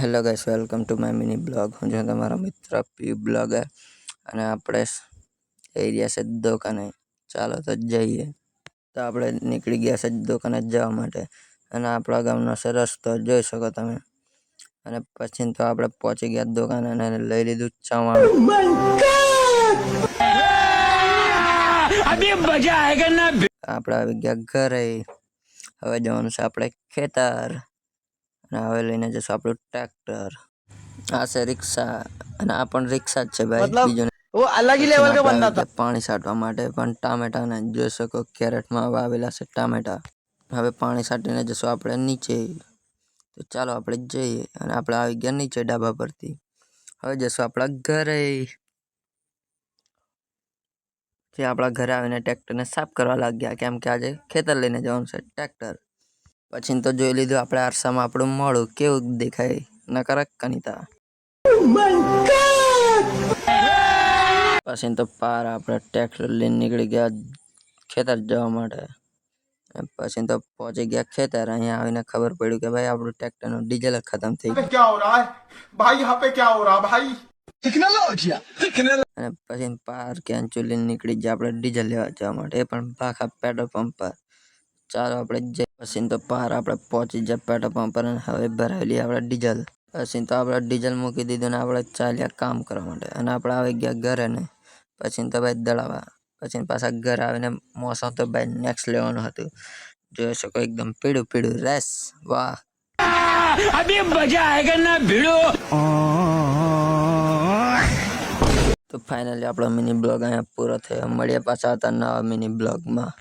Hello guys, welcome to my mini blog. હું છું તમારો મિત્ર પી બ્લોગર અને આપણે એરિયા છે દુકાને. ચાલો તો જઈએ. તો આપણે નીકળી ગયા છે દુકાને જવા માટે અને આપણા ગામનો છે રસ્તો જોઈ શકો તમે. અને પછી તો આપણે પહોંચી ગયા દુકાને અને લઈ લીધું ચવાણું. આપણે આવી ગયા ઘરે. હવે જવાનું છે આપણે ખેતર અને હવે લઈને જશું આપણું ટ્રેક્ટર. આ છે રિક્ષા અને આ પણ રિક્ષા જ છે ભાઈ, બીજું वो अलग ही लेवल का बंदा था। પાણી છાંટવા માટે પણ ટામેટાને જોઈ શકો કેરેટમાં વાવેલા છે ટામેટા. હવે પાણી છાંટીને જશું આપણે નીચે. તો ચાલો આપણે જઈએ અને આપણે આવી ગયા નીચે ડાબા પરથી. હવે જશું આપણા ઘરે. જે આપણા ઘરે આવીને ટ્રેક્ટરને સાફ કરવા લાગ્યા, કેમ કે આજે ખેતર લઈને જવાનું છે ટ્રેક્ટર. પછી તો જોઈ લીધું આપણે આરસામાં આપણું મોઢું કેવું દેખાય, નકર કનિતા. પછી તો પાર આપણે ટ્રેક્ટર લઈને નીકળી ગયા ખેતર જવા માટે. પછી તો પહોંચી ગયા ખેતર. અહીંયા આવીને ખબર પડી કે ભાઈ આપણું ટ્રેક્ટરનું ડીઝલ ખતમ થઈ ગયું. क्या हो रहा है भाई? यहाँ पे क्या हो रहा है भाई? અને પછી પાર ક્યાં ચૂલી નીકળી જાય આપણે ડીઝલ લેવા જવા માટે, એ પણ પાખા પેટ્રોલ પંપ પર. ચાલો આપણે જઈએ. પછી તો પાર આપણે પહોંચી જાય પેટ્રોલ પંપ પર અને હવે ભરાયેલી આપણે ડીઝલ. પછી તો આપણે ડીઝલ મૂકી દીધું ને આપણે ચાલ્યા કામ કરવા માટે. અને આપણે આવી ગયા ઘરે ને પછી તો ભાઈ દળાવા. પછી પાછા ઘરે આવીને મોસમ તો ભાઈ નેક્સ્ટ લેવાનું હતું. જોઈ શકો એકદમ પીળું પીળું રેસ. વાહ, અભી મજા આયેગા ના ભીડો. તો ફાઇનલી આપણો મિની બ્લોગ અહીંયા પૂરો થયો. મળીએ પાછા હતા નવા મિની બ્લોગમાં.